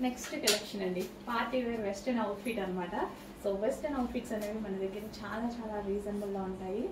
Next collection అండి party wear western outfit అనమాట. So western outfits అనేవి మన దగ్గర చాలా చాలా రీజనబుల్గా ఉంటాయి.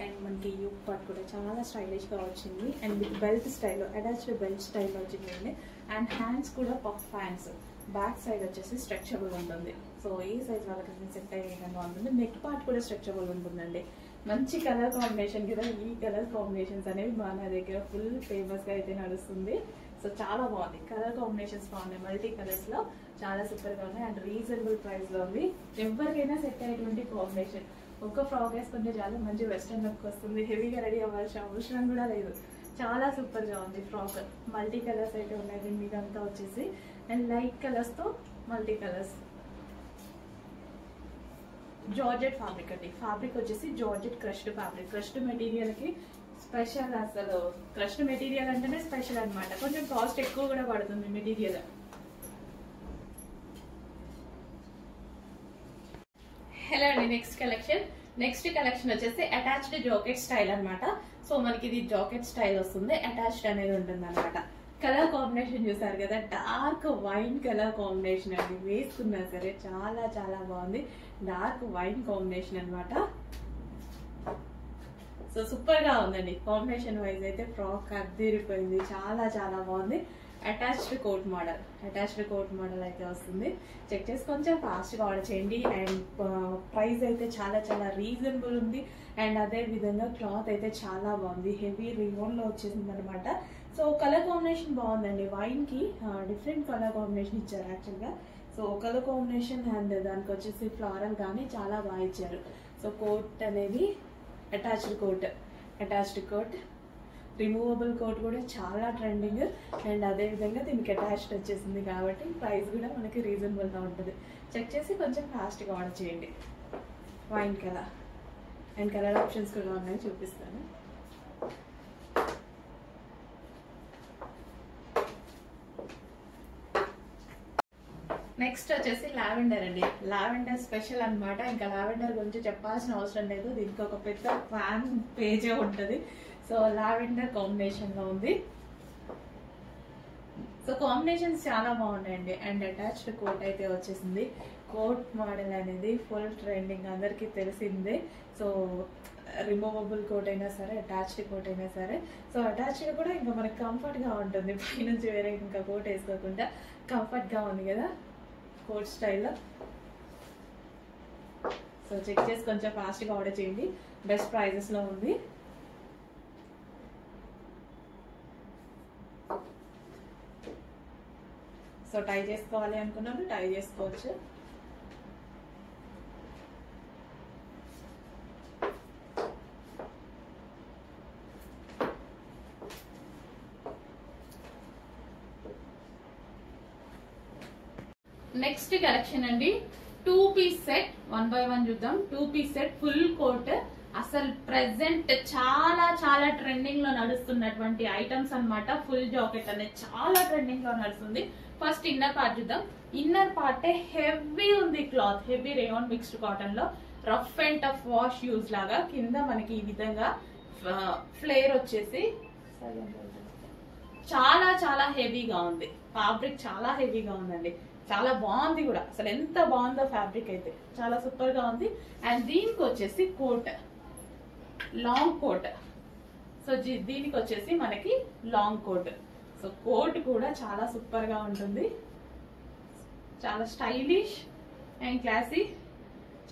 అండ్ మనకి యూక్ పార్ట్ కూడా చాలా స్టైలిష్గా వచ్చింది. అండ్ విత్ బెల్ట్ స్టైల్లో అటాచ్డ్ బెల్ట్ స్టైల్లో వచ్చిందండి. అండ్ హ్యాండ్స్ కూడా పఫ్ హ్యాండ్స్, బ్యాక్ సైడ్ వచ్చేసి స్ట్రెచబుల్ ఉంటుంది. సో ఈ సైజ్ వాళ్ళకి సెట్ అయ్యే విధంగా ఉంటుంది. నెక్ పార్ట్ కూడా స్ట్రెచబుల్ ఉంటుందండి. మంచి కలర్ కాంబినేషన్ కదా, ఈ కలర్ కాంబినేషన్స్ అనేవి మన దగ్గర ఫుల్ ఫేమస్గా అయితే నడుస్తుంది. సో చాలా బాగుంది, కలర్ కాంబినేషన్స్ బాగున్నాయి, మల్టీ కలర్స్లో చాలా సూపర్గా ఉన్నాయి. అండ్ రీజనబుల్ ప్రైస్లో ఉంది. ఎవరికైనా సెట్ అయ్యేటువంటి కాంబినేషన్. ఒక ఫ్రాక్ వేసుకుంటే చాలా మంచి వెస్టర్న్ లుక్ వస్తుంది. హెవీగా రెడీ అవ్వాల్సిన అవసరం కూడా లేదు. చాలా సూపర్గా ఉంది ఫ్రాక్. మల్టీ కలర్స్ అయితే ఉన్నాయి దీని మీద అంతా వచ్చేసి. అండ్ లైట్ కలర్స్తో మల్టీ కలర్స్. జార్జెట్ ఫ్యాబ్రిక్ అండి. ఫ్యాబ్రిక్ వచ్చేసి జార్జెట్ క్రష్డ్ ఫ్యాబ్రిక్. క్రష్డ్ మెటీరియల్కి స్పెషల్, అసలు క్రష్డ్ మెటీరియల్ అంటేనే స్పెషల్ అనమాట. కొంచెం కాస్ట్ ఎక్కువ కూడా పడుతుంది మెటీరియల్. హలో అండి, నెక్స్ట్ కలెక్షన్ వచ్చేసి అటాచ్డ్ జాకెట్ స్టైల్ అనమాట. సో మనకి ఇది జాకెట్ స్టైల్ వస్తుంది, అటాచ్డ్ అనేది ఉంటుంది అనమాట. కలర్ కాంబినేషన్ చూసారు కదా, డార్క్ వైన్ కలర్ కాంబినేషన్ అండి. వేసుకున్నా సరే చాలా చాలా బాగుంది. డార్క్ వైన్ కాంబినేషన్ అనమాట. సో సూపర్ గా ఉందండి. కాంబినేషన్ వైజ్ అయితే ఫ్రాక్ అద్దరిపోయింది, చాలా చాలా బాగుంది. అటాచ్డ్ కోట్ మోడల్ అయితే వస్తుంది. చెక్ చేసి కొంచెం ఫాస్ట్గా ఆర్డర్ చేయండి. అండ్ ప్రైస్ అయితే చాలా చాలా రీజనబుల్ ఉంది. అండ్ అదే విధంగా క్లాత్ అయితే చాలా బాగుంది, హెవీ రియోన్లో వచ్చేసింది అనమాట. సో కలర్ కాంబినేషన్ బాగుందండి. వైన్కి డిఫరెంట్ కలర్ కాంబినేషన్ ఇచ్చారు యాక్చువల్గా. సో కలర్ కాంబినేషన్ అండ్ దానికి వచ్చేసి ఫ్లారల్ కానీ చాలా బాగా ఇచ్చారు. సో కోట్ అనేది అటాచ్డ్ కోట్, రిమూవబుల్ కోట్ కూడా చాలా ట్రెండింగ్. అండ్ అదేవిధంగా దీనికి అటాచ్డ్ వచ్చేసింది కాబట్టి ప్రైస్ కూడా మనకి రీజనబుల్గా ఉంటుంది. చెక్ చేసి కొంచెం ఫాస్ట్గా ఆర్డర్ చేయండి. Wine colour and colour options కూడా ఉన్నాయి, చూపిస్తాను. నెక్స్ట్ వచ్చేసి లావెండర్ అండి. లావెండర్ స్పెషల్ అనమాట. ఇంకా లావెండర్ గురించి చెప్పాల్సిన అవసరం లేదు, దీనికి ఒక పెద్ద ఫ్యాన్ పేజే ఉంటుంది. సో లావెండర్ కాంబినేషన్లో ఉంది. సో కాంబినేషన్స్ చాలా బాగున్నాయండి. అండ్ అటాచ్డ్ కోట్ అయితే వచ్చేసింది. కోట్ మోడల్ అనేది ఫుల్ ట్రెండింగ్, అందరికీ తెలిసిందే. సో రిమూవబుల్ కోట్ అయినా సరే, అటాచ్డ్ కోట్ అయినా సరే. సో అటాచ్డ్ కూడా ఇంకా మనకి కంఫర్ట్గా ఉంటుంది. పైనుంచి వేరే ఇంకా కోట్ వేసుకోకుండా కంఫర్ట్గా ఉంది కదా కోట్ స్టైల్లో. సో చెక్ చేసి కొంచెం ఫాస్ట్గా ఆర్డర్ చేయండి. బెస్ట్ ప్రైజెస్లో ఉంది. సో టై చేసుకోవాలి అనుకున్నప్పుడు టై చేసుకోవచ్చు. నెక్స్ట్ కలెక్షన్ అండి, 2 పీస్ సెట్. 1 by 1 చూద్దాం. 2 పీస్ సెట్ ఫుల్ కోట్. అసలు ప్రెసెంట్ చాలా చాలా ట్రెండింగ్ లో నడుస్తున్నటువంటి ఐటమ్స్ అన్నమాట. ఫుల్ జాకెట్ అనేది చాలా ట్రెండింగ్ లో నడుస్తుంది. ఫస్ట్ ఇన్నర్ పార్ట్ చూద్దాం. ఇన్నర్ పార్ట్ హెవీ ఉంది cloth, heavy rayon mixed cotton లో rough and tough wash use లాగా. కింద మనకి ఈ విధంగా ఫ్లేర్ వచ్చేసి చాలా చాలా హెవీగా ఉంది. ఫ్యాబ్రిక్ చాలా హెవీగా ఉందండి, చాలా బాగుంది కూడా. అసలు ఎంత బాగుందో ఫ్యాబ్రిక్ అయితే, చాలా సూపర్ గా ఉంది. అండ్ దీనికి వచ్చేసి కోట్, లాంగ్ కోట్. సో దీనికి వచ్చేసి మనకి లాంగ్ కోట్. సో కోట్ కూడా చాలా సూపర్ గా ఉంటుంది, చాలా స్టైలిష్ అండ్ క్లాసీ,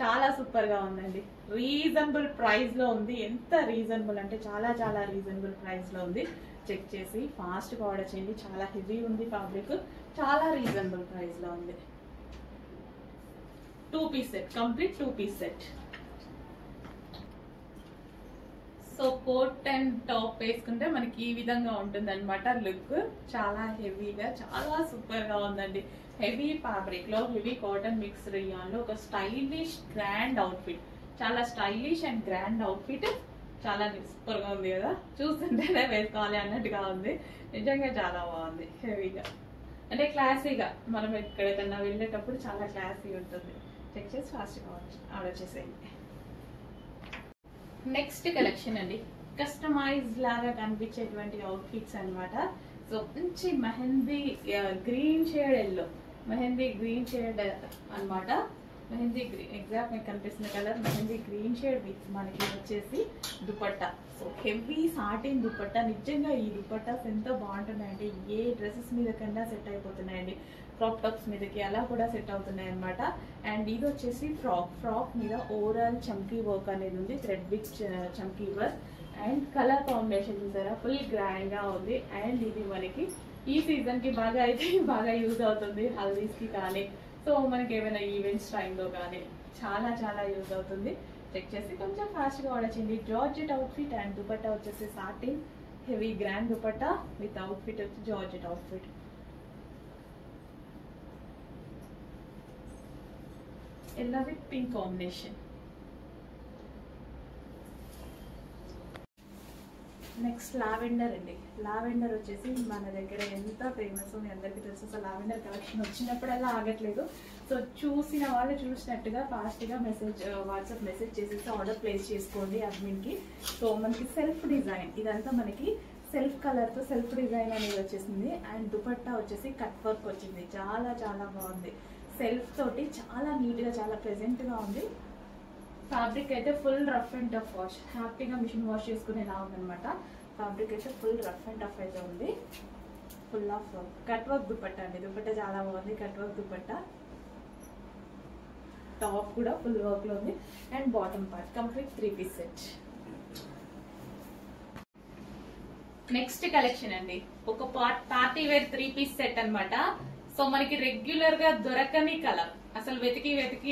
చాలా సూపర్ గా ఉందండి. రీజనబుల్ ప్రైస్ లో ఉంది. ఎంత రీజనబుల్ అంటే చాలా చాలా రీజనబుల్ ప్రైస్ లో ఉంది. చెక్ చేసి ఫాస్ట్ గా ఆర్డర్ చేయండి. చాలా హెవీ ఉంది ఫ్యాబ్రిక్, చాలా రీజనబుల్ ప్రైస్ లో ఉంది. 2 piece set, complete 2 piece set. So coat and top వేసుకుంటే మనకి ఈ విధంగా ఉంటుంది అనమాట లుక్. చాలా హెవీగా, చాలా సూపర్ గా ఉందండి. హెవీ ఫ్యాబ్రిక్ లో, హెవీ కాటన్ మిక్స్ రియాన్ లో ఒక స్టైలిష్ గ్రాండ్ అవుట్ఫిట్. చాలా స్టైలిష్ అండ్ గ్రాండ్ అవుట్ఫిట్, చాలా సూపర్ గా ఉంది కదా. చూస్తుంటేనే వేసుకోవాలి అన్నట్టుగా ఉంది. నిజంగా చాలా బాగుంది. హెవీగా అంటే క్లాసీగా, మనం ఎక్కడికన్నా వెళ్ళేటప్పుడు చాలా క్లాసీ ఉంటుంది. చెక్ చేసి ఫాస్ట్గా ఆర్డర్ చేసేయండి. నెక్స్ట్ కలెక్షన్ అండి, కస్టమైజ్ లాగా కనిపించేటువంటి అవుట్ఫిట్స్ అనమాట. సో మంచి mehndi green shade yellow, mehndi green shade అన్నమాట. మెహందీ గ్రీన్ ఎగ్జాక్ట్ మీకు కనిపిస్తున్న colour mehndi green shade with మనకి వచ్చేసి dupatta. So heavy satin dupatta. నిజంగా ఈ దుపట్టాస్ ఎంత బాగుంటున్నాయంటే ఏ డ్రెస్సెస్ మీద కన్నా సెట్ అయిపోతున్నాయండి. క్రాప్ టాప్స్ మీదకి అలా కూడా సెట్ అవుతున్నాయి అనమాట. అండ్ ఇది వచ్చేసి ఫ్రాక్ మీద ఓవరాల్ చమ్కీ వర్క్ అనేది ఉంది, థ్రెడ్ విత్ చమ్కీ వర్క్. అండ్ కలర్ కాంబినేషన్ చూసారా, ఫుల్ గ్రాండ్ గా ఉంది. అండ్ ఇది మనకి ఈ సీజన్ కి బాగా యూజ్ అవుతుంది, హల్దీస్ కి కానీ, సో మనకి ఏమైనా ఈవెంట్స్ టైంలో కానీ చాలా చాలా యూజ్ అవుతుంది. చెక్ చేసి కొంచెం ఫాస్ట్గా వాడచ్చండి. జార్జెట్ అవుట్ఫిట్ అండ్ దుపట్టా వచ్చేసి satin heavy grand dupatta with outfit వచ్చి georgette outfit. Yellow with pink combination. Next lavender అండి. లావెండర్ వచ్చేసి మన దగ్గర ఎంత ఫేమస్ మీ అందరికీ తెలుసు. సో లావెండర్ కలెక్షన్ వచ్చినప్పుడల్లా ఆగట్లేదు. సో చూసిన వాళ్ళు చూసినట్టుగా ఫాస్ట్గా వాట్సాప్ మెసేజ్ చేసేసి ఆర్డర్ ప్లేస్ చేసుకోండి అడ్మిన్కి. సో మనకి సెల్ఫ్ డిజైన్ ఇదంతా మనకి సెల్ఫ్ కలర్తో సెల్ఫ్ డిజైన్ అనేది వచ్చేసింది. అండ్ దుపట్టా వచ్చేసి కట్ వర్క్ వచ్చింది, చాలా చాలా బాగుంది. సెల్ఫ్ తోటి చాలా నీట్గా చాలా ప్రెజెంట్గా ఉంది. ఫ్యాబ్రిక్ అయితే full rough and tough wash, హ్యాపీగా మిషన్ వాష్ చేసుకునేలా ఉందనమాట. ఫ్యాబ్రిక్ అయితే ఫుల్ రఫ్ అండ్ టఫ్ అయితే ఉంది. Full of cut work dupatta అండి. దుపట్టా చాలా బాగుంది, కట్ వర్క్ దుపట్టా. టాప్ కూడా ఫుల్ వర్క్ లో ఉంది. And bottom part complete 3 piece set. Next collection అండి, ఒక పార్టీ వేర్ 3 పీస్ సెట్ అన్నమాట. సో మనకి రెగ్యులర్ గా దొరకని కలర్, అసలు వెతికి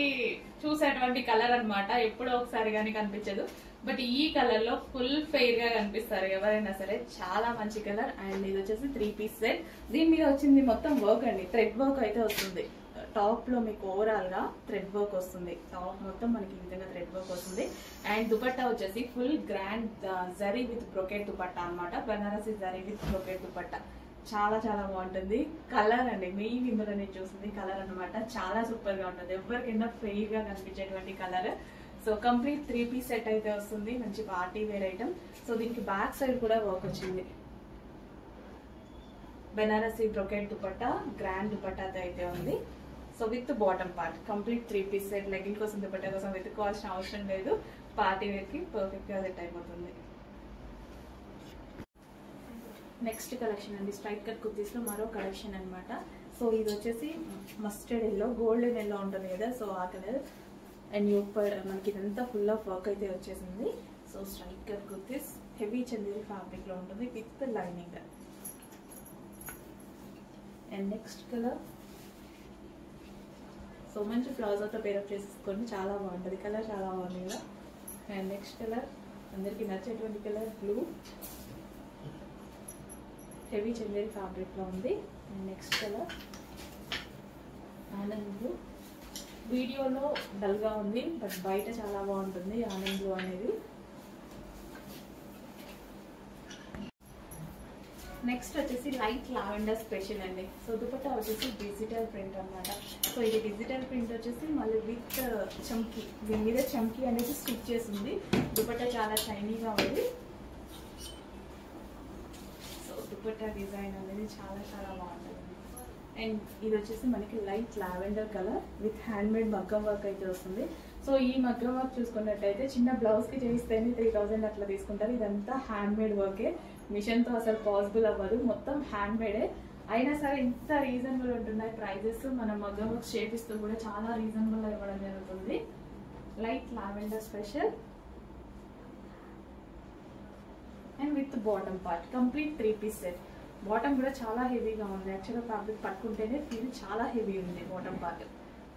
చూసేటువంటి కలర్ అన్నమాట. ఎప్పుడో ఒకసారి కానీ కనిపించదు, బట్ ఈ కలర్ లో ఫుల్ ఫెయిర్ గా కనిపిస్తారు ఎవరైనా సరే. చాలా మంచి కలర్. అండ్ ఇది వచ్చేసి 3 పీస్ సెట్. దీని మీద వచ్చింది మొత్తం వర్క్ అండి, థ్రెడ్ వర్క్ అయితే వస్తుంది. టాప్ లో మీకు ఓవరాల్ గా థ్రెడ్ వర్క్ వస్తుంది. టాప్ మొత్తం మనకి ఈ విధంగా థ్రెడ్ వర్క్ వస్తుంది. అండ్ దుపట్టా వచ్చేసి full grand zari with brocade dupatta అన్నమాట. బనారసి జరీ విత్ బ్రొకెట్ దుపట్టా చాలా చాలా బాగుంటుంది. కలర్ అండి మెయిన్ ఇందులో నేను చూసింది కలర్ అనమాట. చాలా సూపర్ గా ఉంటుంది, ఎవరికైనా ఫ్రీగా గా కనిపించేటువంటి colour. So complete 3 piece set అయితే వస్తుంది, మంచి పార్టీ వేర్ ఐటమ్. సో దీనికి బ్యాక్ సైడ్ కూడా వర్క్ వచ్చింది. బెనారసి బ్రొకెట్ దుపట్టా గ్రాండ్ దుపట్టాతో అయితే ఉంది. So with bottom part complete 3 piece set. Legging కోసం దుపట్టా కోసం వెతుక్కోవాల్సిన అవసరం లేదు, పార్టీ వేర్ కి పర్ఫెక్ట్ గా సెట్ అయిపోతుంది. నెక్స్ట్ కలెక్షన్ అండి, స్ట్రైట్ కట్ కుర్తీస్ లో మరో కలెక్షన్ అనమాట. సో ఇది వచ్చేసి మస్టర్డ్ ఎల్లో, గోల్డెన్ ఎల్లో ఉంటుంది కదా, సో ఆ కలర్. అండ్ మనకి ఇదంతా ఫుల్ ఆఫ్ వర్క్ అయితే వచ్చేసింది. So straight cut kurtis heavy Chanderi fabric లో ఉంటుంది with lining. And next colour, so మంచి ప్లాజోతో పేరప్ చేసేసుకోండి, చాలా బాగుంటుంది. కలర్ చాలా బాగుంది కదా. అండ్ నెక్స్ట్ కలర్ అందరికి నచ్చేటువంటి colour blue, heavy Chanderi fabric లో ఉంది. And next colour Anand blue. వీడియోలో డల్ గా ఉంది, బట్ బయట చాలా బాగుంటుంది ఆనంద్ బ్లూ అనేది. నెక్స్ట్ వచ్చేసి లైట్ లావెండర్ స్పెషల్ అండి. సో దుపట్టా వచ్చేసి డిజిటల్ ప్రింట్ అన్నమాట. సో ఇది డిజిటల్ ప్రింట్ వచ్చేసి మళ్ళీ విత్ చమ్కీ, దీని మీద చమ్కీ అనేది స్టిచ్ చేసింది. దుపట్టా చాలా షైనీగా ఉంది. దుపట్టా డిజైన్ అనేది చాలా చాలా బాగుంటుంది. అండ్ ఇది వచ్చేసి మనకి light lavender colour with hand made మగ్గం వర్క్ అయితే వస్తుంది. సో ఈ మగ్గం వర్క్ చూసుకున్నట్టయితే చిన్న బ్లౌజ్ కి చేయిస్తేనే 3000 అట్లా తీసుకుంటారు. ఇదంతా హ్యాండ్ మేడ్ వర్కే, మిషన్ తో అసలు పాసిబుల్ అవ్వదు, మొత్తం హ్యాండ్ మేడే. అయినా సరే ఇంత రీజనబుల్ ఉంటున్నాయి ప్రైజెస్. మనం మగ్గం వర్క్ చేపిస్తూ కూడా చాలా రీజనబుల్ ఇవ్వడం జరుగుతుంది. Light lavender special and with bottom part complete 3 piece set. Bottom కూడా చాలా హెవీగా ఉంది. యాక్చువల్గా ఫ్యాబ్రిక్ పట్టుకుంటేనే ఫీల్ చాలా హెవీ ఉంది. బాటమ్ పార్ట్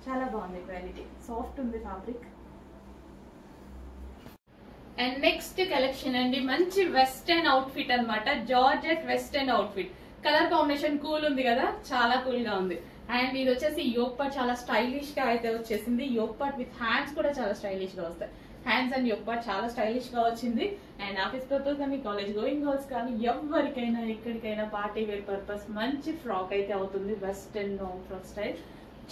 చాలా బాగుంది, క్వాలిటీ సాఫ్ట్ ఉంది ఫ్యాబ్రిక్. అండ్ నెక్స్ట్ కలెక్షన్ అండి, మంచి వెస్టర్న్ అవుట్ఫిట్ అన్నమాట. Georgette western outfit. Colour combination cool ఉంది కదా, చాలా కూల్ గా ఉంది. అండ్ ఇది వచ్చేసి యోక్ పార్ట్ చాలా స్టైలిష్ గా అయితే వచ్చేసింది. యోక్ పార్ట్ విత్ హ్యాండ్స్ కూడా చాలా స్టైలిష్ గా వస్తాయి. హ్యాండ్స్ అండ్ యోక్ పార్ట్ చాలా స్టైలిష్ గా వచ్చింది. అండ్ ఆఫీస్ పర్పస్ కానీ కాలేజ్ గోయింగ్ గర్ల్స్ కానీ ఎవరికైనా ఎక్కడికైనా పార్టీ వేర్ పర్పస్ మంచి ఫ్రాక్ అయితే అవుతుంది. వెస్టర్న్ ఫ్రాక్ స్టైల్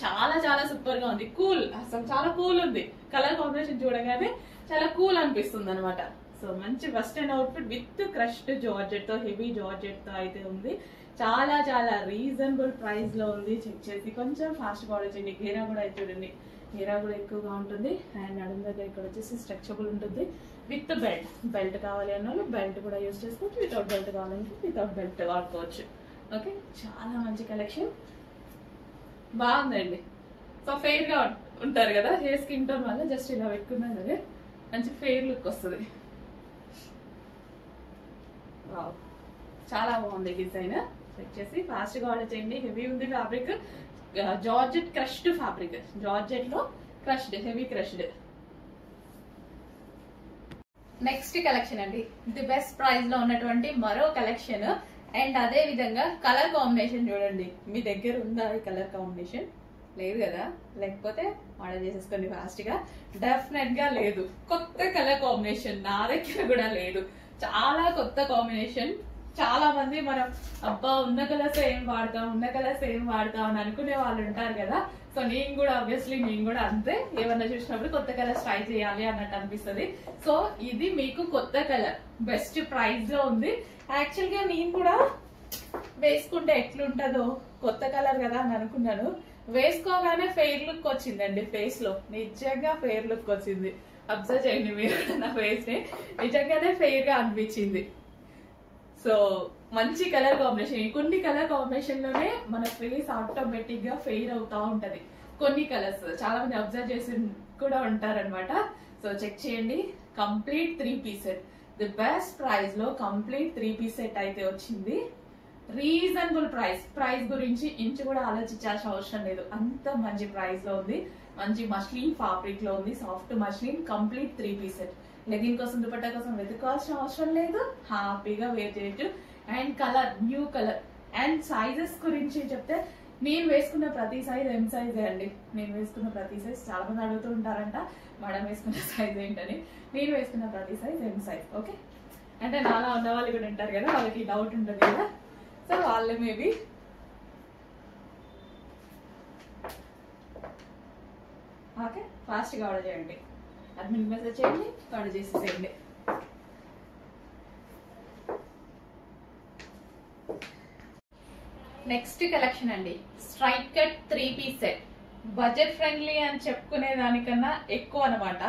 చాలా చాలా సూపర్ గా ఉంది. కూల్, అసలు చాలా కూల్ ఉంది. కలర్ కాంబినేషన్ చూడగానే చాలా కూల్ అనిపిస్తుంది అనమాట. సో మంచి western outfit with crushed georgette తో, హెవీ జార్జెట్ తో అయితే ఉంది. చాలా చాలా రీజనబుల్ ప్రైస్ లో ఉంది. చెక్ చేసి కొంచెం ఫాస్ట్ గా ఆర్డర్ చేయండి. గేరా కూడా అయితే చూడండి, గేరా కూడా ఎక్కువగా ఉంటుంది. అండ్ నడుము దగ్గర ఇక్కడ వచ్చేసి స్ట్రెచబుల్ ఉంటుంది విత్ బెల్ట్. బెల్ట్ కావాలి అన్న వాళ్ళు బెల్ట్ కూడా యూజ్ చేసుకోవచ్చు, వితౌట్ బెల్ట్ కావాలంటే వితౌట్ బెల్ట్ వాడుకోవచ్చు. ఓకే, చాలా మంచి కలెక్షన్, బాగుందండి. సో ఫెయిర్ గా ఉంటారు కదా, హెయిర్ స్కిన్ టోన్ వల్ల జస్ట్ ఇలా పెట్టుకున్నాను అదే మంచి ఫెయిర్ లుక్ వస్తుంది. చాలా బాగుంది డిజైన్. చెక్ చేసి ఫాస్ట్ గా ఆర్డర్ చేయండి. హెవీ ఉంది fabric, georgette crushed fabric, georgette లో crushed, heavy crushed. Next collection అండి, ది బెస్ట్ ప్రైస్ లో ఉన్నటువంటి మరో కలెక్షన్. అండ్ అదే విధంగా కలర్ కాంబినేషన్ చూడండి. మీ దగ్గర ఉందా ఈ కలర్ కాంబినేషన్? లేదు కదా, లేకపోతే ఆర్డర్ చేసేసుకోండి ఫాస్ట్ గా. డెఫినెట్ గా లేదు, కొత్త కలర్ కాంబినేషన్ నా దగ్గర కూడా లేదు. చాలా కొత్త కాంబినేషన్. చాలా మంది మనం అబ్బా ఉన్న కలర్స్ ఏం వాడతాం, ఉన్న కలర్స్ ఏం వాడతాం అని అనుకునే వాళ్ళు ఉంటారు కదా. సో నేను కూడా ఆబ్వియస్లీ నేను కూడా అంతే, ఏమన్నా చూసినప్పుడు కొత్త కలర్స్ ట్రై చేయాలి అన్నట్టు అనిపిస్తుంది. సో ఇది మీకు కొత్త కలర్, బెస్ట్ ప్రైస్ లో ఉంది. యాక్చువల్ గా నేను కూడా వేసుకుంటే ఎట్లుంటదో, కొత్త కలర్ కదా అని అనుకున్నాను. వేసుకోగానే ఫెయిర్ లుక్ వచ్చిందండి ఫేస్ లో, నిజంగా ఫెయిర్ లుక్ వచ్చింది. అబ్జర్వ్ చేయండి మీరు నా ఫేస్ ని, నిజంగానే ఫెయిర్ గా అనిపించింది. సో మంచి కలర్ కాంబినేషన్. కొన్ని కలర్ కాంబినేషన్ లోనే మన ఫేస్ ఆటోమేటిక్ గా ఫెయిర్ అవుతా ఉంటది. కొన్ని కలర్స్ చాలా మంది అబ్జర్వ్ చేసి కూడా ఉంటారనమాట. సో చెక్ చేయండి. Complete 3 piece set, the best price లో కంప్లీట్ 3 పీస్ సెట్ అయితే వచ్చింది. రీజనబుల్ ప్రైస్, ప్రైస్ గురించి ఇంచు కూడా ఆలోచించాల్సిన అవసరం లేదు, అంత మంచి ప్రైస్ లో ఉంది. మంచి మస్లిన్ ఫ్యాబ్రిక్ లో ఉంది, soft muslin, complete 3 piece set. Legging కోసం దుపట్టా కోసం వెతుకోవాల్సిన అవసరం లేదు, హ్యాపీగా వేర్ చేయొచ్చు. And colour new colour. And sizes గురించి చెప్తే, నేను వేసుకున్న ప్రతి సైజ్ ఎం సైజే అండి. నేను వేసుకున్న ప్రతి సైజ్, చాలా మంది అడుగుతూ ఉంటారంట మేడం వేసుకున్న సైజ్ ఏంటని. నేను వేసుకున్న ప్రతి సైజ్ ఎం సైజ్. ఓకే, అంటే నాలా ఉన్న వాళ్ళు కూడా ఉంటారు కదా, వాళ్ళకి డౌట్ ఉంటుంది కదా. సో వాళ్ళు మేబీ ఓకే ఫాస్ట్గా ఆర్డర్ చేయండి, అడ్మిన్ మెసేజ్ చేయండి, ఆర్డర్ చేసేసేయండి. నెక్స్ట్ కలెక్షన్ అండి, straight cut 3 piece set. Budget friendly అని చెప్పుకునే దానికన్నా ఎక్కువ అనమాట.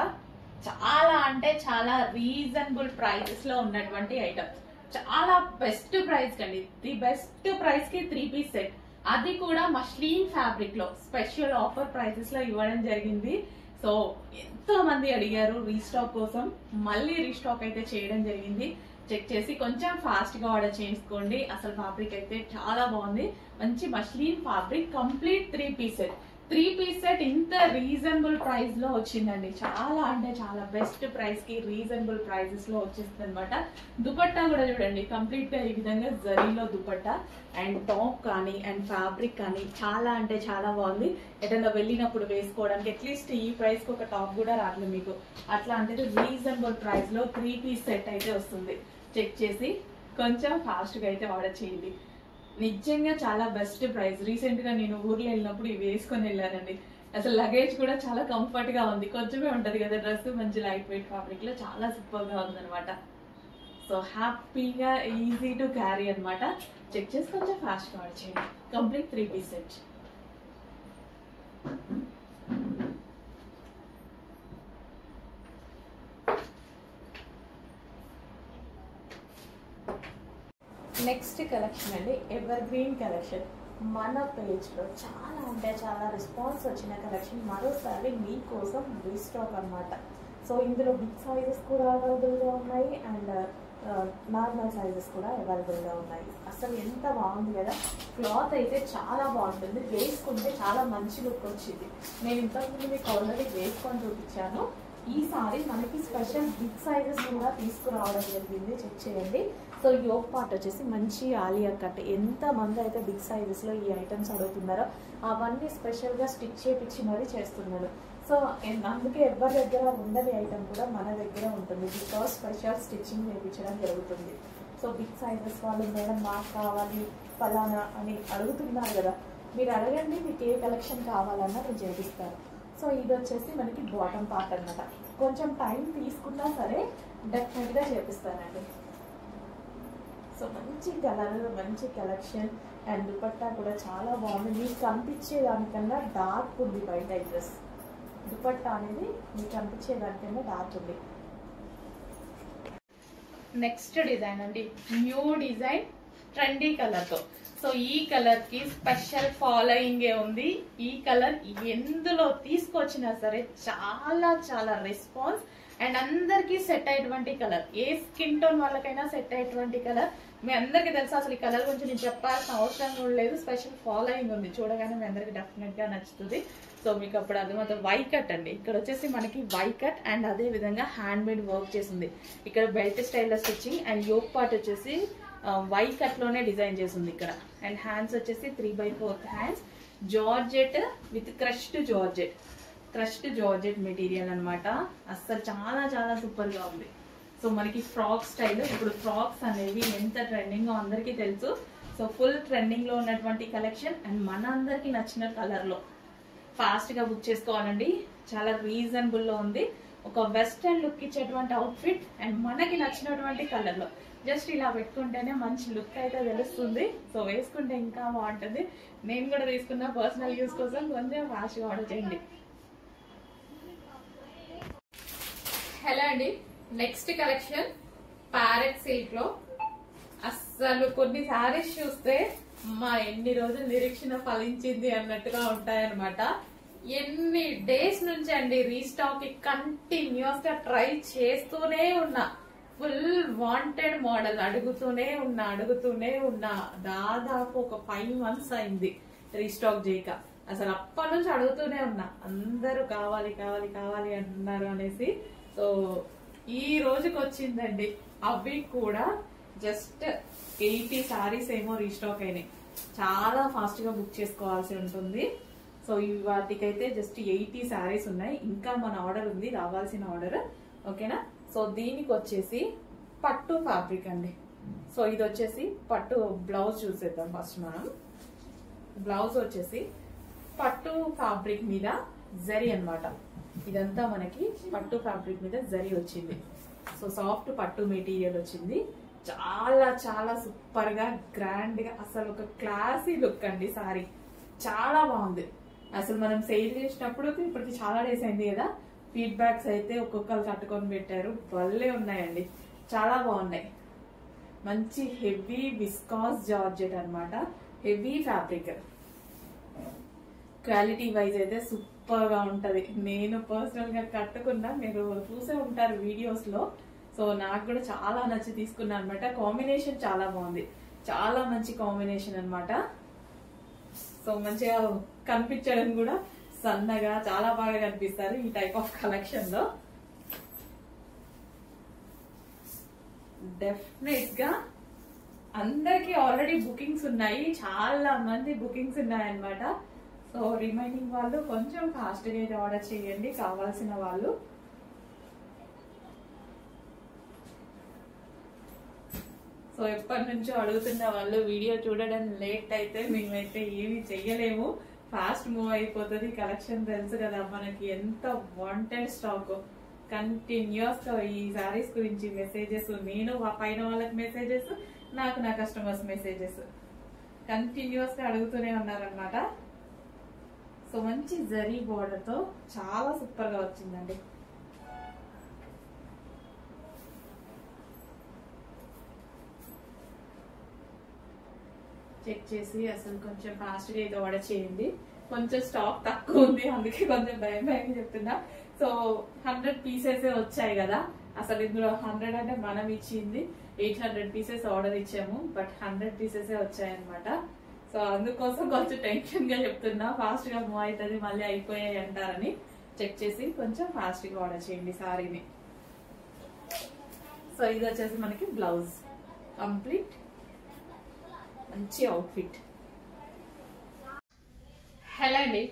చాలా అంటే చాలా రీజనబుల్ ప్రైజెస్ లో ఉన్నటువంటి ఐటమ్. చాలా బెస్ట్ ప్రైస్ కండి, ది బెస్ట్ ప్రైస్ కి 3 పీస్ సెట్, అది కూడా మస్లిన్ ఫ్యాబ్రిక్ లో స్పెషల్ ఆఫర్ ప్రైసెస్ లో ఇవ్వడం జరిగింది. సో ఎంతో మంది అడిగారు రీస్టాక్ కోసం, మళ్ళీ రీస్టాక్ అయితే చేయడం జరిగింది. చెక్ చేసి కొంచెం ఫాస్ట్ గా ఆర్డర్ చేసుకోండి. అసలు ఫ్యాబ్రిక్ అయితే చాలా బాగుంది, మంచి muslin fabric, complete 3 piece set. 3 piece set ఇంత రీజనబుల్ ప్రైస్ లో వచ్చిందండి. చాలా అంటే చాలా బెస్ట్ ప్రైస్ కి రీజనబుల్ ప్రైజెస్ లో వచ్చేస్తుంది అనమాట. దుపట్టా కూడా చూడండి, కంప్లీట్ గా ఈ విధంగా జరీలో దుపట్టా. అండ్ టాప్ కానీ అండ్ ఫ్యాబ్రిక్ కానీ చాలా అంటే చాలా బాగుంది. ఎటన్నా వెళ్ళినప్పుడు వేసుకోవడానికి అట్లీస్ట్ ఈ ప్రైస్ కి ఒక టాప్ కూడా రావట్లేదు మీకు. అట్లాంటిది రీజనబుల్ ప్రైస్ లో 3 పీస్ సెట్ అయితే వస్తుంది. చెక్ చేసి కొంచెం ఫాస్ట్ గా అయితే ఆర్డర్ చేయండి. నిజంగా చాలా బెస్ట్ ప్రైస్. రీసెంట్ గా నేను ఊర్లో వెళ్ళినప్పుడు ఇవి వేసుకొని వెళ్ళానండి. అసలు లగేజ్ కూడా చాలా కంఫర్ట్ గా ఉంది, కొంచెమే ఉంటది కదా డ్రెస్, మంచి లైట్ వెయిట్ ఫ్యాబ్రిక్ లో చాలా సూపర్ గా ఉంది అనమాట. సో హ్యాపీగా ఈజీ టు క్యారీ అనమాట. చెక్ చేసి కొంచెం ఫాస్ట్ గా ఆర్డర్ చేయండి. Complete 3 piece set. Next collection అండి, ఎవర్ గ్రీన్ కలెక్షన్. మన పేజ్ లో చాలా అంటే చాలా రెస్పాన్స్ వచ్చిన కలెక్షన్, మరోసారి మీకోసం రీస్టాక్ అనమాట. సో ఇందులో బిగ్ సైజెస్ కూడా అవైలబుల్ గా ఉన్నాయి అండ్ నార్మల్ సైజెస్ కూడా అవైలబుల్ గా ఉన్నాయి. అసలు ఎంత బాగుంది కదా, క్లాత్ అయితే చాలా బాగుంటుంది, వేసుకుంటే చాలా మంచి లుక్ వచ్చింది. నేను ఇంతకుముందు మీకు ఆల్రెడీ వేసుకొని చూపించాను. ఈసారి మనకి స్పెషల్ బిగ్ సైజెస్ కూడా తీసుకురావడం జరిగింది. చెక్ చేయండి. సో యోక్ పార్ట్ వచ్చేసి మంచి ఆలియా కట్. ఎంత మంది అయితే బిగ్ సైజెస్ లో ఈ ఐటమ్స్ అడుగుతున్నారో అవన్నీ స్పెషల్ గా స్టిచ్ చేపించి మరీ చేస్తున్నారు. సో అందుకే ఎవరి దగ్గర ఉండని ఐటమ్ కూడా మన దగ్గర ఉంటుంది, బికాస్ స్పెషల్ స్టిచ్చింగ్ చేయించడం జరుగుతుంది. సో బిగ్ సైజెస్ వాళ్ళు మేడం మాకు కావాలి ఫలానా అని అడుగుతున్నారు కదా, మీరు అడగండి, మీకు ఏ కలెక్షన్ కావాలన్నా నేను చేపిస్తాను. సో ఇది వచ్చేసి మనకి బాటమ్ పార్ట్ అన్నమాట. కొంచెం టైం తీసుకున్నా సరే డెఫినెట్గా చేపిస్తానండి. సో మంచి కలర్, మంచి కలెక్షన్. అండ్ దుపట్టా కూడా చాలా బాగుంది. మీకు కనిపించే దానికన్నా డార్క్ ఉంది బయట ఈ డ్రెస్. దుపట్టా అనేది మీకు కనిపించే దానికన్నా డార్క్ ఉంది. నెక్స్ట్ డిజైన్ అండి, న్యూ డిజైన్ ట్రెండీ కలర్ తో. సో ఈ కలర్ కి స్పెషల్ ఫాలోయింగ్ ఉంది. ఈ కలర్ ఎందులో తీసుకొచ్చినా సరే చాలా చాలా రెస్పాన్స్ అండ్ అందరికి సెట్ అయ్యేటువంటి కలర్. ఏ స్కిన్ టోన్ వాళ్ళకైనా సెట్ అయ్యేటువంటి కలర్. మీ అందరికి తెలుసు, అసలు ఈ కలర్ గురించి నేను చెప్పాల్సిన అవసరం కూడా లేదు. స్పెషల్ ఫాలోయింగ్ ఉంది, చూడగానే మీ అందరికి డెఫినెట్ గా నచ్చుతుంది. సో మీకు అప్పుడు అది మాత్రం వై కట్ అండి. ఇక్కడ వచ్చేసి మనకి వై కట్ అండ్ అదే విధంగా హ్యాండ్ మేడ్ వర్క్ చేసింది. ఇక్కడ బెల్ట్ స్టైల్లో స్టిచ్చింగ్ అండ్ యోక్ పార్ట్ వచ్చేసి వై కట్ లోనే డిజైన్ చేసింది ఇక్కడ. అండ్ హ్యాండ్స్ వచ్చేసి 3/4 hands. Georgette with crushed georgette material అనమాట. అస్సలు చాలా చాలా సూపర్ గా ఉంది. సో మనకి ఫ్రాక్ స్టైల్. ఇప్పుడు ఫ్రాక్స్ అనేవి ఎంత ట్రెండింగ్ అందరికీ తెలుసు. సో ఫుల్ ట్రెండింగ్ లో ఉన్నటువంటి కలెక్షన్ అండ్ మన అందరికి నచ్చిన కలర్ లో ఫాస్ట్ గా బుక్ చేసుకోవాలండి. చాలా రీజనబుల్ లో ఉంది. ఒక వెస్టర్న్ లుక్ ఇచ్చేటువంటి అవుట్ఫిట్ అండ్ మనకి నచ్చినటువంటి కలర్ లో. జస్ట్ ఇలా పెట్టుకుంటేనే మంచి లుక్ అయితే తెలుస్తుంది. సో వేసుకుంటే ఇంకా బాగుంటుంది. నేను కూడా తీసుకున్న పర్సనల్ యూస్ కోసం కొంచెం ఫాస్ట్ గా ఆర్డర్ చేయండి. హలో అండి, నెక్స్ట్ కలెక్షన్ ప్యారెట్ సిల్క్ లో. అస్సలు కొన్ని శారీస్ చూస్తే మా ఎన్ని రోజులు నిరీక్షణ ఫలించింది అన్నట్టుగా ఉంటాయన్నమాట. ఎన్ని డేస్ నుంచి అండి రీస్టాక్ కంటిన్యూస్ గా ట్రై చేస్తూనే ఉన్నా. ఫుల్ వాంటెడ్ మోడల్ అడుగుతూనే ఉన్నా. దాదాపు ఒక 5 months అయింది రీస్టాక్ చేయక. అసలు అప్పటి నుంచి అడుగుతూనే ఉన్నా. అందరూ కావాలి అంటున్నారు అనేసి. సో ఈ రోజుకి వచ్చిందండి. అవి కూడా జస్ట్ 80 sarees ఏమో రీస్టాక్ అయినాయి. చాలా ఫాస్ట్ గా బుక్ చేసుకోవాల్సి ఉంటుంది. సో వాటికైతే జస్ట్ 80 sarees ఉన్నాయి. ఇంకా మన ఆర్డర్ ఉంది, రావాల్సిన ఆర్డర్. ఓకేనా. సో దీనికి వచ్చేసి పట్టు ఫ్యాబ్రిక్ అండి. సో ఇది వచ్చేసి పట్టు. బ్లౌజ్ చూసేద్దాం ఫస్ట్ మనం. బ్లౌజ్ వచ్చేసి పట్టు ఫ్యాబ్రిక్ మీద జరీ అన్నమాట. ఇదంతా మనకి పట్టు ఫ్యాబ్రిక్ మీద జరీ వచ్చింది. సో సాఫ్ట్ పట్టు మెటీరియల్ వచ్చింది. చాలా చాలా సూపర్ గా గ్రాండ్ గా అసలు ఒక క్లాసీ లుక్ అండి సారీ. చాలా బాగుంది. అసలు మనం సేల్ చేసినప్పుడు ఇప్పటికి చాలా డేస్ అయింది కదా. ఫీడ్బ్యాక్స్ అయితే ఒక్కొక్కరు కట్టుకొని పెట్టారు. భలే ఉన్నాయండి, చాలా బాగున్నాయి. మంచి హెవీ విస్కాస్ జార్జెట్ అన్నమాట. Heavy fabric. క్వాలిటీ వైజ్ అయితే సూపర్ గా ఉంటది. నేను పర్సనల్ గా కట్టుకున్నా, మీరు చూసే ఉంటారు వీడియోస్ లో. సో నాకు కూడా చాలా నచ్చి తీసుకున్నా అనమాట. కాంబినేషన్ చాలా బాగుంది, చాలా మంచి కాంబినేషన్ అన్నమాట. సో మంచిగా కనిపించడం కూడా సన్నగా చాలా బాగా కనిపిస్తారు ఈ టైప్ ఆఫ్ కలెక్షన్ లో. డెఫినెట్ గా అందరికి ఆల్రెడీ బుకింగ్స్ ఉన్నాయి, చాలా మంది బుకింగ్స్ ఉన్నాయన్నమాట. సో రిమైనింగ్ వాళ్ళు కొంచెం ఫాస్ట్ గా అయితే ఆర్డర్ చేయండి కావాల్సిన వాళ్ళు. సో ఎప్పటి నుంచో అడుగుతున్న వాళ్ళు వీడియో చూడడం లేట్ అయితే మేమైతే ఏమి చెయ్యలేము. ఫాస్ట్ మూవ్ అయిపోతుంది. కలెక్షన్ తెలుసు కదా మనకి, ఎంత వాంటెడ్ స్టాక్. కంటిన్యూస్ గా ఈ సారీస్ గురించి మెసేజెస్, నేను పైన వాళ్ళకి మెసేజెస్, నాకు నా కస్టమర్స్ మెసేజెస్ కంటిన్యూస్ గా అడుగుతూనే ఉన్నారనమాట. సో మంచి జరీ బోర్డర్ తో చాలా సూపర్ గా వచ్చిందండి. చెక్ చేసి అసలు కొంచెం ఫాస్ట్ గా అయితే ఆర్డర్ చేయండి. కొంచెం స్టాక్ తక్కువ ఉంది, అందుకే కొంచెం భయం చెప్తున్నా. సో 100 pieces వచ్చాయి కదా. అసలు ఇందులో 100 అంటే మనం ఇచ్చింది 800 pieces ఆర్డర్ ఇచ్చాము. బట్ 100 pieces వచ్చాయన్నమాట. సో అందుకోసం కొంచెం టెన్షన్ గా చెప్తున్నా. ఫాస్ట్ గా మూవ్ అవుతుంది, మళ్ళీ అయిపోయాయి అంటారని. చెక్ చేసి కొంచెం ఫాస్ట్ గా ఆర్డర్ చేయండి సారీని. సో ఇది వచ్చేసి మనకి బ్లౌజ్ కంప్లీట్. మంచి అవుట్ఫిట్. హలో అండి,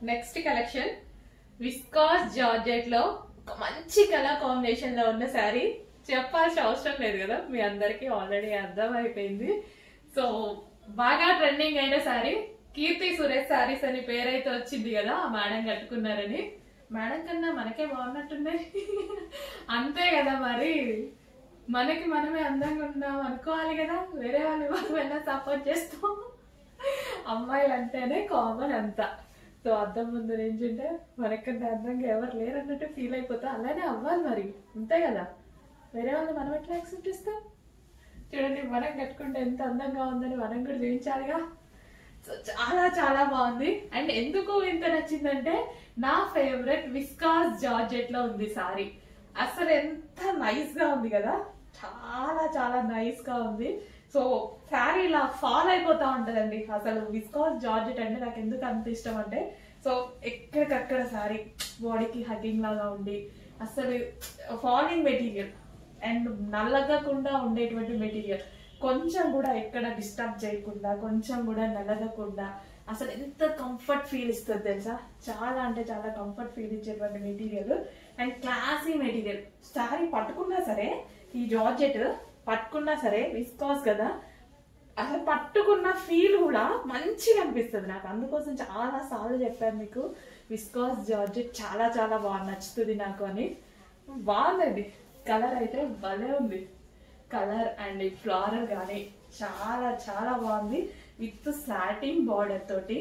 నెక్స్ట్ కలెక్షన్ విస్కాస్ జార్జెట్ లో ఒక మంచి కలర్ కాంబినేషన్ లో ఉన్న శారీ. చెప్పాల్సిన అవసరం లేదు కదా, మీ అందరికి ఆల్రెడీ అర్థం అయిపోయింది. సో బాగా ట్రెండింగ్ అయిన శారీ. కీర్తి సురేష్ శారీస్ అని పేరైతే వచ్చింది కదా, ఆ మేడం కట్టుకున్నారని. మేడం కన్నా మనకే బాగున్నట్టున్నాయి అంతే కదా మరి. మనకి మనమే అందంగా ఉన్నాం అనుకోవాలి కదా, వేరే వాళ్ళు మనం ఎలా సపోర్ట్ చేస్తాం. అమ్మాయిలు అంటేనే కామన్ అంతా. సో అద్దం ముందు నించుంటే మనకంటే అందంగా ఎవరు లేరన్నట్టు ఫీల్ అయిపోతా. అలానే అవ్వాలి మరి, అంతే కదా. వేరే వాళ్ళు మనం ఎట్లా యాక్సెప్ట్ ఇస్తాం? చూడండి మనం కట్టుకుంటే ఎంత అందంగా ఉందని మనం కూడా చూపించాలిగా. సో చాలా చాలా బాగుంది. అండ్ ఎందుకు ఇంత నచ్చిందంటే నా ఫేవరెట్ విస్కాస్ జార్జెట్ లో ఉంది సారీ. అసలు ఎంత నైస్ గా ఉంది కదా, చాలా చాలా నైస్ గా ఉంది. సో శారీ ఇలా ఫాల్ అయిపోతా ఉంటదండి. అసలు విస్కాస్ జార్జెట్ అంటే నాకు ఎందుకు అంత ఇష్టం అంటే, సో ఎక్కడికక్కడ శారీ బాడీకి హగ్గింగ్ లాగా ఉండి అసలు ఫాలింగ్ మెటీరియల్ అండ్ నల్లగకుండా ఉండేటువంటి మెటీరియల్, కొంచెం కూడా ఎక్కడ డిస్టర్బ్ చేయకుండా, కొంచెం కూడా నల్లగకుండా అసలు ఎంత కంఫర్ట్ ఫీల్ ఇస్తుంది తెలుసా. చాలా అంటే చాలా కంఫర్ట్ ఫీల్ ఇచ్చేటువంటి material and classy material. Sari పట్టుకున్నా సరే, ఈ జార్జెట్ పట్టుకున్నా సరే విస్కాస్ కదా, అసలు పట్టుకున్న ఫీల్ కూడా మంచిగా అనిపిస్తుంది నాకు. అందుకోసం చాలా సార్లు చెప్పాను మీకు విస్కాస్ జార్జెట్ చాలా చాలా బాగా నచ్చుతుంది నాకు అని. బాగుందండి, కలర్ అయితే భలే ఉంది. కలర్ అండ్ ఫ్లోరల్ కానీ చాలా చాలా బాగుంది. విత్ సాటిన్ బార్డర్ తోటి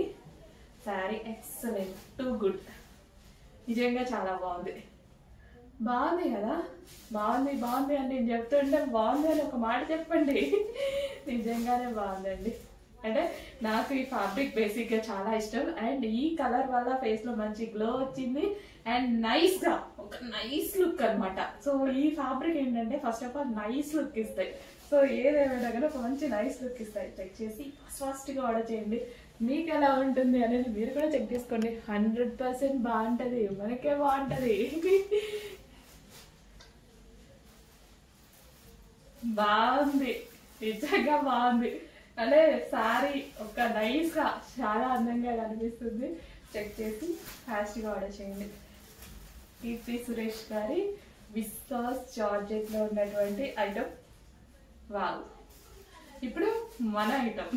శారీ ఎక్సలెంట్, టూ గుడ్. నిజంగా చాలా బాగుంది. బాగుంది కదా, బాగుంది బాగుంది అని నేను చెప్తుంటే బాగుంది అని ఒక మాట చెప్పండి. నిజంగానే బాగుందండి. అంటే నాకు ఈ ఫ్యాబ్రిక్ బేసిక్ గా చాలా ఇష్టం. అండ్ ఈ కలర్ వల్ల ఫేస్ లో మంచి గ్లో వచ్చింది అండ్ నైస్ గా ఒక నైస్ లుక్ అనమాట. సో ఈ ఫ్యాబ్రిక్ ఏంటంటే first of all nice look ఇస్తాయి. సో ఏదేమైనా కానీ ఒక మంచి నైస్ లుక్ ఇస్తాయి. చెక్ చేసి ఫాస్ట్ గా ఆర్డర్ చేయండి. మీకు ఎలా ఉంటుంది అనేది మీరు కూడా చెక్ చేసుకోండి. 100% బాగుంటది, మనకే బాగుంటది. బాగుంది, నిజంగా బాగుంది. అంటే సారీ ఒక నైస్ గా చాలా అందంగా కనిపిస్తుంది. చెక్ చేసి ఫాస్ట్ గా ఆర్డర్ చేయండి. కీర్తి సురేష్ గారి విస్కాస్ జార్జెట్ లో ఉన్నటువంటి ఐటమ్. వావ్, ఇప్పుడు మన ఐటమ్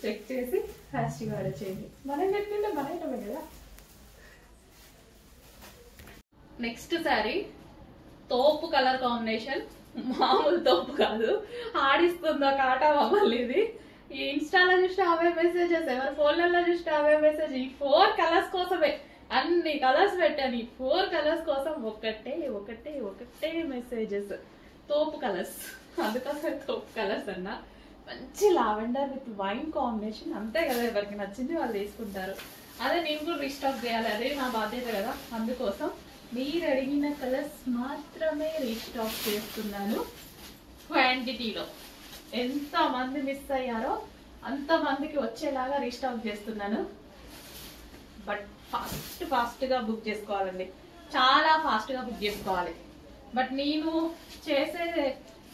చెక్ చేసి ఫాస్ట్ గా ఆర్డర్ చేయండి. మనం పెట్టుకుంటే మన ఐటమే కదా. నెక్స్ట్ సారీ తోపు కలర్ కాంబినేషన్, మామూలు తోపు కాదు, ఆడిస్తుంది ఒక ఆట మమ్మల్ని. ఇది ఈ ఇన్స్టాలో చూస్తే అవే మెసేజెస్, ఎవరి ఫోన్లలో చూస్తే అవే మెసేజ్. ఈ 4 కలర్స్ కోసమే అన్ని కలర్స్ పెట్టాను. ఈ 4 కలర్స్ కోసం ఒకటే ఒకటే ఒకటే మెసేజెస్. తోపు కలర్స్, అందుకోసం తోపు కలర్స్ అన్న. మంచి లావెండర్ విత్ వైన్ కాంబినేషన్, అంతే కదా, ఎవరికి నచ్చింది వాళ్ళు తీసుకుంటారు. అదే నేను కూడా రీస్టాక్ చేయాలి, అదే నా బాధ్యత కదా. అందుకోసం మీరు అడిగిన కలర్స్ మాత్రమే రీస్టాక్ చేస్తున్నాను. క్వాంటిటీలో ఎంతమంది మిస్ అయ్యారో అంతమందికి వచ్చేలాగా రీస్టాక్ చేస్తున్నాను. బట్ ఫాస్ట్గా బుక్ చేసుకోవాలండి, చాలా ఫాస్ట్గా బుక్ చేసుకోవాలి. బట్ నేను చేసే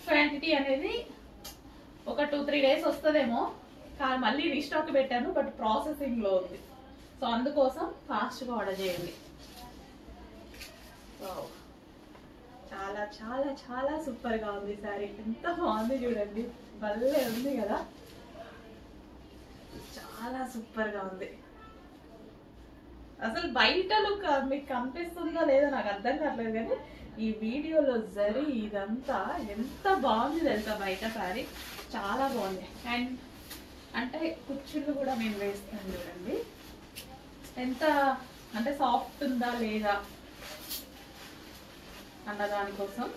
క్వాంటిటీ అనేది ఒక 2-3 డేస్ వస్తుందేమో, కానీ మళ్ళీ రీస్టాక్ పెట్టాను, బట్ ప్రాసెసింగ్లో ఉంది. సో అందుకోసం ఫాస్ట్గా ఆర్డర్ చేయండి. చాలా చాలా చాలా సూపర్ గా ఉంది సారీ. ఎంత బాగుంది చూడండి, భలే ఉంది కదా, చాలా సూపర్ గా ఉంది. అసలు బయట లుక్ మీకు కనిపిస్తుందో లేదో నాకు అర్థం కావట్లేదు, కానీ ఈ వీడియోలో జరి ఇదంతా ఎంత బాగుంది తెలుసా. బయట సారీ చాలా బాగుంది. అండ్ అంటే కుచ్చుళ్ళు కూడా నేను వేస్తాను చూడండి, ఎంత అంటే సాఫ్ట్ ఉందా లేదా అన్న దానికోసం.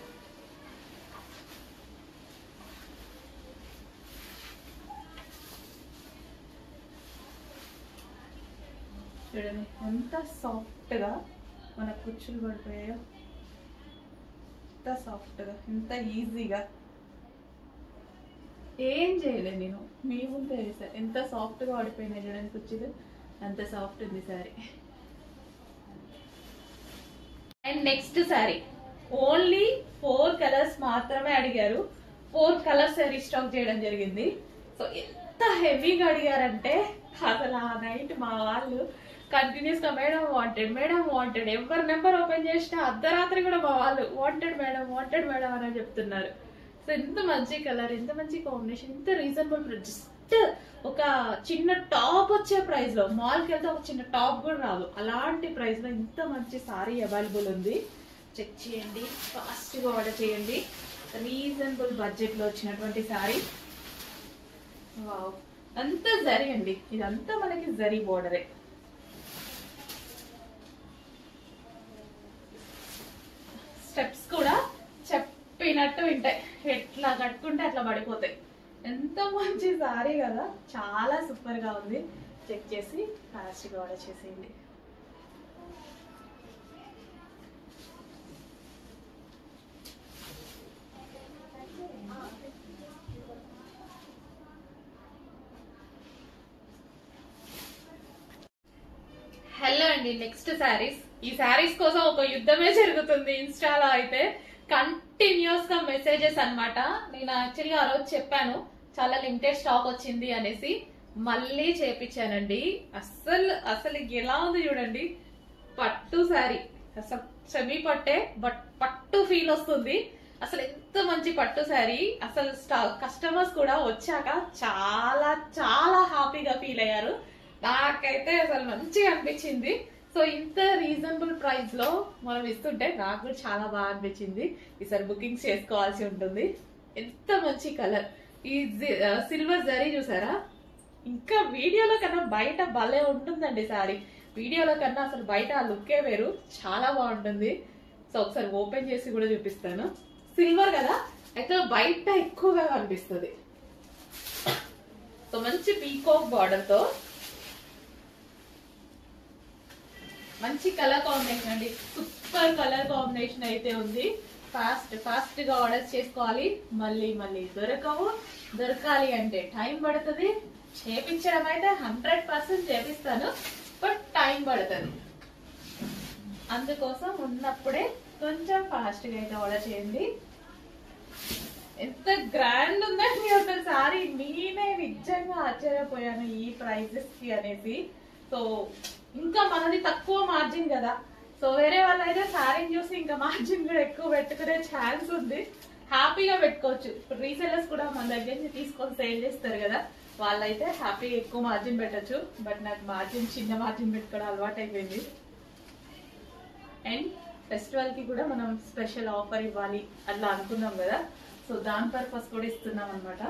చూడండి ఎంత సాఫ్ట్ గా మన కుచ్చులు పడిపోయాయో, ఎంత సాఫ్ట్ గా, ఎంత ఈజీగా. ఏం చేయలేదు నేను, మీ ముందే వేసా. ఎంత సాఫ్ట్ గా పడిపోయినాయి చూడండి కుచ్చులు, అంత సాఫ్ట్ ఉంది sorry. And next sorry only 4 colours మాత్రమే అడిగారు. 4 కలర్స్ రీస్టాక్ చేయడం జరిగింది. సో ఎంత హెవీగా అడిగారంటే అసలు ఆ నైట్ మా వాళ్ళు కంటిన్యూస్ గా మేడం వాంటెడ్, ఎవరి నెంబర్ ఓపెన్ చేసినా అర్ధరాత్రి కూడా మా వాళ్ళు వాంటెడ్ మేడం అని చెప్తున్నారు. సో ఎంత మంచి కలర్, ఎంత మంచి కాంబినేషన్, ఎంత రీజనబుల్ ప్రైస్. జస్ట్ ఒక చిన్న టాప్ వచ్చే ప్రైస్ లో, మాల్కి వెళ్తే ఒక చిన్న టాప్ కూడా రాదు, అలాంటి ప్రైస్ లో ఇంత మంచి సారీ అవైలబుల్ ఉంది. చెక్ చేయండి, ఫాస్ట్గా ఆర్డర్ చేయండి. రీజనబుల్ బడ్జెట్ లో వచ్చినటువంటి సారీ. వావ్, అంతా జరీ అండి, ఇదంతా మనకి జరీ బోర్డరే. స్టెప్స్ కూడా చెప్పినట్టు వింటాయి, ఎట్లా కట్టుకుంటే అట్లా పడిపోతాయి. ఎంత మంచి సారీ కదా, చాలా సూపర్ గా ఉంది. చెక్ చేసి ఫాస్ట్గా ఆర్డర్ చేసేయండి. హలో అండి, నెక్స్ట్ శారీస్. ఈ శారీస్ కోసం ఒక యుద్ధమే జరుగుతుంది ఇన్స్టాలో అయితే. కంటిన్యూస్ గా మెసేజెస్ అన్నమాట. నేను యాక్చువల్గా ఆ రోజు చెప్పాను చాలా లిమిటెడ్ స్టాక్ వచ్చింది అనేసి, మళ్ళీ చేపించానండి. అసలు ఎలా ఉంది చూడండి, పట్టు శారీ. అసలు సెమీ పట్టే, బట్ పట్టు ఫీల్ వస్తుంది. అసలు ఎంత మంచి పట్టు శారీ. అసలు కస్టమర్స్ కూడా వచ్చాక చాలా చాలా హ్యాపీగా ఫీల్ అయ్యారు. నాకైతే అసలు మంచిగా అనిపించింది. సో ఇంత రీజనబుల్ ప్రైస్ లో మనం ఇస్తుంటే నాకు కూడా చాలా బాగా అనిపించింది. ఈసారి బుకింగ్స్ చేసుకోవాల్సి ఉంటుంది. ఎంత మంచి కలర్. ఈ సిల్వర్ జరీ చూసారా, ఇంకా వీడియోలో కన్నా బయట భలే ఉంటుందండి సారీ. వీడియోలో కన్నా అసలు బయట ఆ లుక్కే వేరు, చాలా బాగుంటుంది. సో ఒకసారి ఓపెన్ చేసి కూడా చూపిస్తాను. సిల్వర్ కదా, అయితే బయట ఎక్కువగా కనిపిస్తుంది. సో మంచి పీకాక్ బార్డర్ తో మంచి కలర్ కాంబినేషన్ అండి, సూపర్ కలర్ కాంబినేషన్ అయితే ఉంది. ఫాస్ట్ గా ఆర్డర్ చేసుకోవాలి, మళ్ళీ దొరకవు. దొరకాలి అంటే టైం పడుతుంది. చేపించడం అయితే 100% చేపిస్తాను, బట్ టైం పడుతుంది. అందుకోసం ఉన్నప్పుడే కొంచెం ఫాస్ట్ గా అయితే ఆర్డర్ చేయండి. ఎంత గ్రాండ్ ఉందండి అసలు సారీ. నేనే నిజంగా ఆశ్చర్యపోయాను ఈ ప్రైజెస్ కి అనేసి. సో ఇంకా మనది తక్కువ మార్జిన్ కదా, సో వేరే వాళ్ళు అయితే శారీని చూసి ఇంకా మార్జిన్ కూడా ఎక్కువ పెట్టుకునే ఛాన్స్ ఉంది. హ్యాపీగా పెట్టుకోవచ్చు. ఇప్పుడు రీసెలర్స్ కూడా మన దగ్గర నుంచి తీసుకొని సేల్ చేస్తారు కదా, వాళ్ళైతే హ్యాపీగా ఎక్కువ మార్జిన్ పెట్టచ్చు. బట్ నాకు చిన్న మార్జిన్ పెట్టుకోవడం అలవాటు అయిపోయింది. అండ్ ఫెస్టివల్ కి కూడా మనం స్పెషల్ ఆఫర్ ఇవ్వాలి అట్లా అనుకున్నాం కదా, సో దాని పర్పస్ కూడా ఇస్తున్నాం అనమాట.